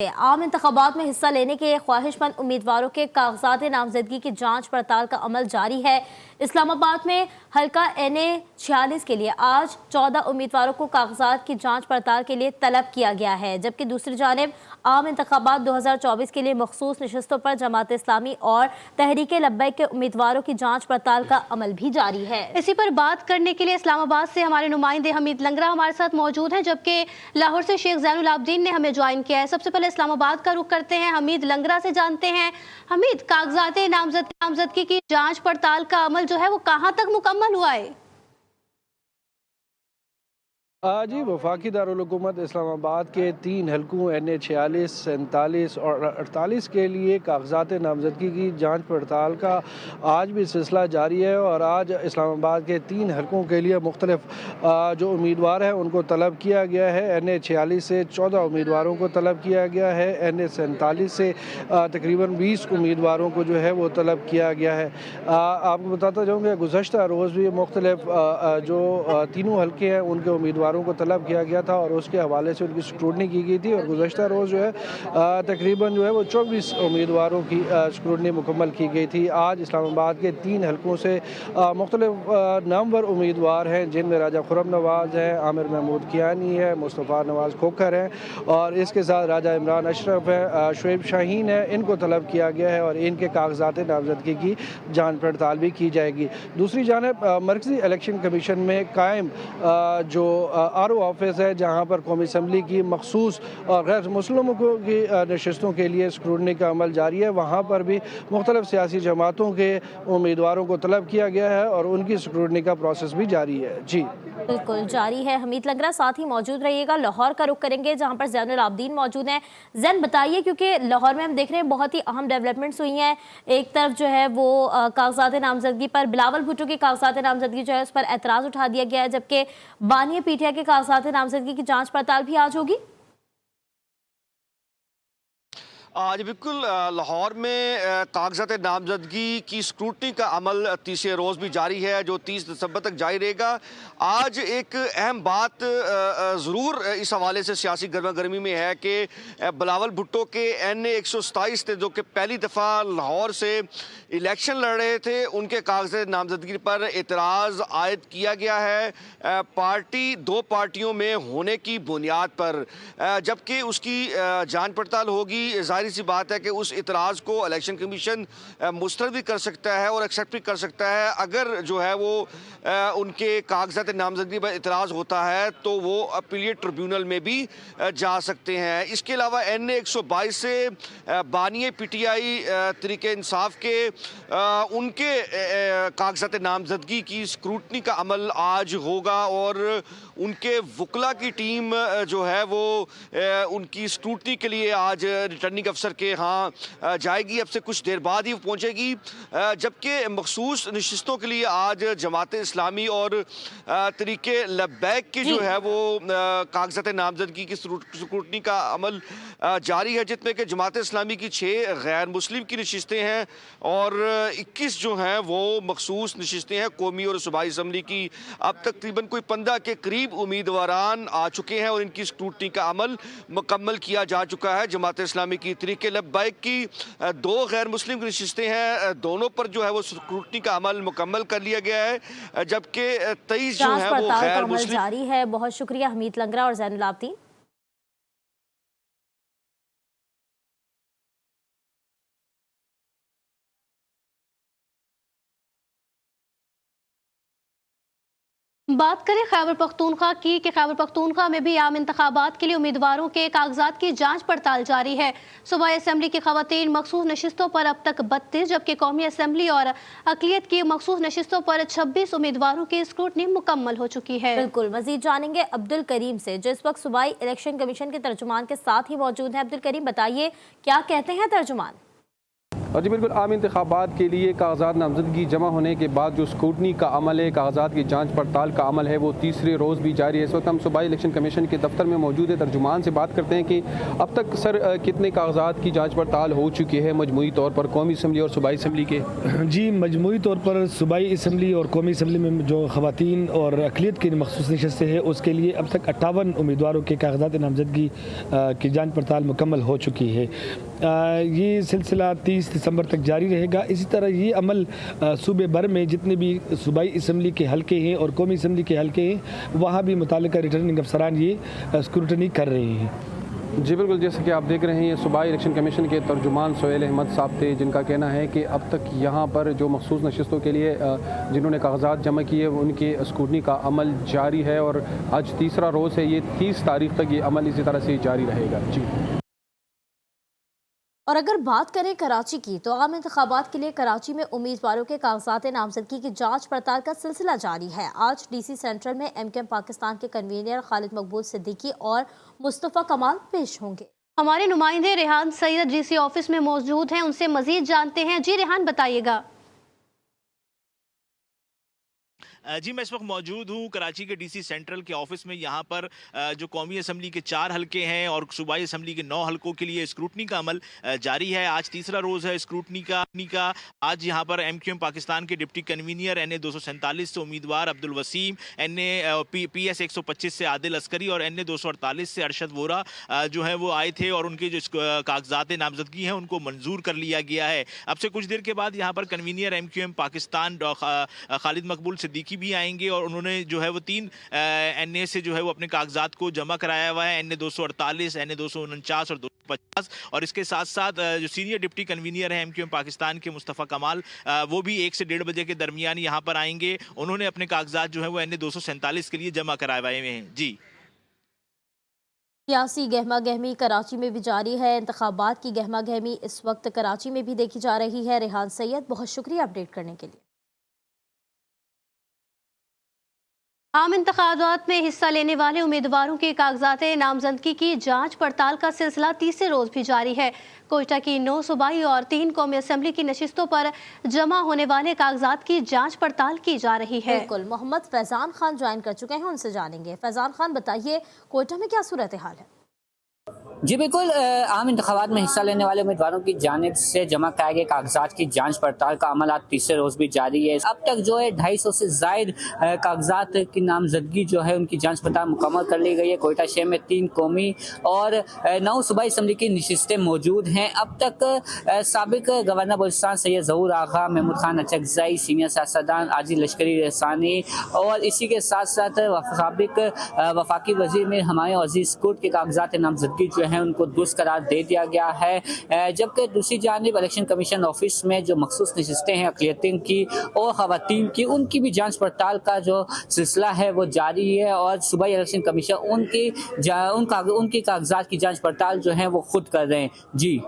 आम इंतखाबात में हिस्सा लेने के ख्वाहिशमंद उम्मीदवारों के कागजात नामजदगी की जांच पड़ताल का अमल जारी है। इस्लामाबाद में हल्का NA 46 के लिए आज 14 उम्मीदवारों को कागजात की जांच पड़ताल के लिए तलब किया गया है, जबकि दूसरी जानिब आम इंतखाबात 2024 के लिए मखसूस नशस्तों पर जमात इस्लामी और तहरीक लब्बैक के उम्मीदवारों की जांच पड़ताल का अमल भी जारी है। इसी पर बात करने के लिए इस्लामाबाद से हमारे नुमाइंदे हमीद लंगरा हमारे साथ मौजूद हैं, जबकि लाहौर से शेख ज़ैनुल आबदीन ने हमें ज्वाइन किया है। सबसे पहले इस्लामाबाद का रुख करते हैं, हमीद लंगरा से जानते हैं। हमीद, कागजात नामजदगी की जांच पड़ताल का अमल जो है वो कहां तक मुकम्मल हुआ है? जी, वफाकी दारुल हुकूमत इस्लामाबाद के 3 हलकों NA 46, 47 और 48 के लिए कागजात नामजदगी की जांच पड़ताल का आज भी सिलसिला जारी है और आज इस्लामाबाद के 3 हलकों के लिए मुख्तलिफ जो उम्मीदवार हैं उनको तलब किया गया है। NA 46 से 14 उम्मीदवारों को तलब किया गया है। NA 47 से तकरीबन 20 उम्मीदवारों को जो है वो तलब किया गया है। आपको बताता जाऊँ कि गुज़श्ता रोज़ भी मुख्तलिफ जो तीनों हलके हैं उनके उम्मीदवारों को तलब किया गया था और उसके हवाले से उनकी स्क्रूटनी की गई थी और गुज़श्ता रोज़ जो है तकरीबन जो है वो 24 उम्मीदवारों की स्क्रूटनी मुकम्मल की गई थी। आज इस्लामाबाद के 3 हलकों से मुख्तलिफ नामवर उम्मीदवार हैं, जिनमें राजा खुर्रम नवाज़ हैं, आमिर महमूद कियानी है, मुस्तफ़ा नवाज़ खोखर हैं और इसके साथ राजा इमरान अशरफ है, शुएब शाहीन है। इनको तलब किया गया है और इनके कागजात नामजदगी की जाँच पड़ताल भी की जाएगी। दूसरी जानिब मरकज़ी इलेक्शन कमीशन में कायम जो RO ऑफिस है, जहाँ पर कौमी असम्बली की मखसूस और गैर मुस्लिमों की नशस्तों के लिए स्क्रूटनी का अमल जारी है, वहाँ पर भी मुख्तलिफ सियासी जमातों के उम्मीदवारों को तलब किया गया है और उनकी स्क्रूटनी का प्रोसेस भी जारी है। जी बिल्कुल जारी है। हमीद लंगरा साथ ही मौजूद रहिएगा। लाहौर का रुख करेंगे जहां पर ज़ैनुल आबदीन मौजूद हैं। जैन, बताइए, क्योंकि लाहौर में हम देख रहे हैं बहुत ही अहम डेवलपमेंट्स हुई हैं। एक तरफ जो है वो कागजात नामजदगी पर बिलावल भुट्टो के कागजात नामजदगी जो है उस पर एतराज़ उठा दिया गया है, जबकि बानिया पीटिया के कागजात नामजदगी की जाँच पड़ताल भी आज होगी। आज बिल्कुल लाहौर में कागजात नामजदगी की स्क्रूटनी का अमल तीसरे रोज़ भी जारी है, जो 30 दिसंबर तक जारी रहेगा। आज एक अहम बात ज़रूर इस हवाले से सियासी गर्मा गर्मी में है कि बिलावल भुट्टो के NA 127 थे, जो कि पहली दफ़ा लाहौर से इलेक्शन लड़ रहे थे, उनके कागजात नामजदगी पर एतराज़ आयद किया गया है पार्टी 2 पार्टियों में होने की बुनियाद पर, जबकि उसकी जांच पड़ताल होगी। जाहिर सी बात है कि उस इतराज़ को इलेक्शन कमीशन मुस्तरद भी कर सकता है और एक्सेप्ट भी कर सकता है। अगर जो है वो उनके कागजात नामजदगी पर इतराज़ होता है तो वो अपीलिएट ट्रिब्यूनल में भी जा सकते हैं। इसके अलावा NA 122 से बानिया PTI तरीके इंसाफ के उनके कागजात नामजदगी की स्क्रूटनी का अमल आज होगा और उनके वकला की टीम जो है वो उनकी स्क्रूटनी के लिए आज रिटर्निंग अफसर के यहाँ जाएगी। अब से कुछ देर बाद ही पहुँचेगी, जबकि मखसूस नशिस्तों के लिए आज जमात इस्लामी और तरीके लब्बैक की जो है वो कागजात नामजदगी की स्क्रूटनी का अमल जारी है, जिसमें कि जमात इस्लामी की 6 गैर मुस्लिम की नशिस्तें हैं और 21 जो हैं वो मखसूस नशिस्तें हैं कौमी और सूबाई असम्बली की। अब तकरीबन कोई 15 के करीब उम्मीदवारान आ चुके हैं और इनकी स्क्रूटनी का अमल मुकम्मल किया जा चुका है। जमात इस्लामी की तरीके लब्बैक की 2 गैर मुस्लिम नशिस्तें हैं, दोनों पर जो है वो स्क्रूटनी का अमल मुकम्मल कर लिया गया है, जबकि 23 जो है वो गैर मुस्लिम जारी है। बहुत शुक्रिया हमीद लंगरा और ज़ैनुल आबदीन। बात करें खैबर पख्तूनख्वा की कि खैबर पख्तूनख्वा में भी आम इंतखाबात के लिए उम्मीदवारों के कागजात की जांच पड़ताल जारी है। सूबाई असम्बली की खवातीन मखसूस नशिस्तों पर अब तक 32, जबकि कौमी असम्बली और अक़लियत की मखसूस नशिस्तों पर 26 उम्मीदवारों की स्क्रूटनी मुकम्मल हो चुकी है। बिल्कुल, मजीद जानेंगे अब्दुल करीम से, जो इस वक्त सूबाई इलेक्शन कमीशन के तर्जुमान के साथ ही मौजूद हैं। अब्दुल करीम, बताइए क्या कहते हैं तर्जुमान? और जी बिल्कुल, आम इंतखाबात के लिए कागजात नामजदगी जमा होने के बाद जो स्क्रूटनी का अमल है, कागजात की जांच पड़ताल का अमल है, वो तीसरे रोज़ भी जारी है। इस वक्त हम सूबाई इलेक्शन कमीशन के दफ्तर में मौजूद है। तर्जुमान से बात करते हैं कि अब तक सर कितने कागजात की जांच पड़ताल हो चुकी है मजमूई तौर पर कौमी असम्बली और सूबाई असम्बली के? जी, मजमूई तौर पर सूबाई असम्बली और कौमी असम्बली में जो खवातीन और अक़लियत की मखसूस नशस्तें हैं, उसके लिए अब तक 58 उम्मीदवारों के कागजात नामजदगी की जाँच पड़ताल मुकम्मल हो चुकी है। ये सिलसिला 30 दिसंबर तक जारी रहेगा। इसी तरह ये अमल सूबे भर में जितने भी सूबाई असम्बली के हलके हैं और कौमी असम्बली के हलके हैं, वहाँ भी मुतालिका रिटर्निंग अफसरान ये स्क्रूटनी कर रहे हैं। जी बिल्कुल, जैसे कि आप देख रहे हैं, ये सूबाई इलेक्शन कमीशन के तर्जुमान सोहेल अहमद साहब थे, जिनका कहना है कि अब तक यहाँ पर जो मखसूस नशस्तों के लिए जिन्होंने कागजात जमा किए उनकी स्क्रूटनी का अमल जारी है और आज तीसरा रोज़ है। ये 30 तारीख तक ये अमल इसी तरह से जारी रहेगा। जी। और अगर बात करें कराची की, तो आम इंतखाबात के लिए कराची में उम्मीदवारों के कागजात नामजदगी की जांच पड़ताल का सिलसिला जारी है। आज डीसी सेंट्रल में एमकेएम पाकिस्तान के कन्वीनर खालिद मकबूल सिद्दीकी और मुस्तफ़ा कमाल पेश होंगे। हमारे नुमाइंदे रेहान सैयद डीसी ऑफिस में मौजूद हैं, उनसे मजीद जानते हैं। जी रेहान, बताइएगा। जी, मैं इस वक्त मौजूद हूँ कराची के डीसी सेंट्रल के ऑफिस में। यहाँ पर जो कौमी असम्बली के 4 हलके हैं और सूबाई असम्बली के 9 हलकों के लिए स्क्रूटनी का अमल जारी है। आज तीसरा रोज़ है स्क्रूटनी का। आज यहाँ पर एमक्यूएम पाकिस्तान के डिप्टी कन्वीनर NA 247 से उम्मीदवार अब्दुल वसीम, PS 125 से आदिल अस्करी और NA 248 से अरशद वोरा जो है वो आए थे और उनके जो कागजात नामजदगी हैं उनको मंजूर कर लिया गया है। अब से कुछ देर के बाद यहाँ पर कन्वीनर एमक्यूएम पाकिस्तान खालिद मकबूल सिद्दीकी भी आएंगे और उन्होंने जो है वो 3 NA से जो है वो अपने कागजात को जमा कराया हुआ है। NA 248, NA 249 और 250। और इसके साथ साथ जो सीनियर डिप्टी कन्वीनर है एमक्यूएम पाकिस्तान के मुस्तफ़ा कमाल, वो भी 1 से 1:30 बजे के दरमियान यहाँ पर आएंगे। उन्होंने अपने कागजात जो है वो NA 247 के लिए जमा कराए हुए हैं। जी। सियासी गहमा गहमी कराची में भी जारी है। इंतखाबात की गहमा गहमी इस वक्त कराची में भी देखी जा रही है। रेहान सैयद, बहुत शुक्रिया अपडेट करने के लिए। आम इंतखाबात में हिस्सा लेने वाले उम्मीदवारों के कागजात नामजदगी की जांच पड़ताल का सिलसिला तीसरे रोज भी जारी है। कोयटा की 9 सूबाई और 3 कौमी असम्बली की नशिस्तों पर जमा होने वाले कागजात की जांच पड़ताल की जा रही है। बिल्कुल, मोहम्मद फैजान खान ज्वाइन कर चुके हैं, उनसे जानेंगे। फैजान खान, बताइए कोयटा में क्या सूरत हाल है? जी बिल्कुल, आम इंतखाबात में हिस्सा लेने वाले उम्मीदवारों की जानिब से जमा कराए गए कागजात की जांच पड़ताल का अमल आज तीसरे रोज भी जारी है। अब तक जो है 250 से जायद कागजात की नामजदगी जो है उनकी जांच पड़ताल मुकम्मल कर ली गई है। कोयटा शहर में 3 कौमी और 9 सूबाई असम्बली की नशिस्तें मौजूद हैं। अब तक साबिक गवर्नर बलूचिस्तान सैयद ज़हूर आगा, महमूद खान अचकज़ई, सीनियर सियासतदान आजी लश्करी रहसानी और इसी के साथ साथ साबिक वफाकी वजीर में हमायूं अजीज कोर्ट के कागजात नामजदगी जो है उनको दुरुस्त करार दे दिया गया है। जबकि दूसरी जानिब इलेक्शन कमीशन ऑफिस में जो मखसूस नशिस्तें हैं अक़लियतिन की और ख़वातीन की, उनकी भी जांच पड़ताल का जो सिलसिला है वो जारी है और सूबाई इलेक्शन कमीशन उनकी कागजात की जांच पड़ताल जो है वो खुद कर रहे हैं। जी।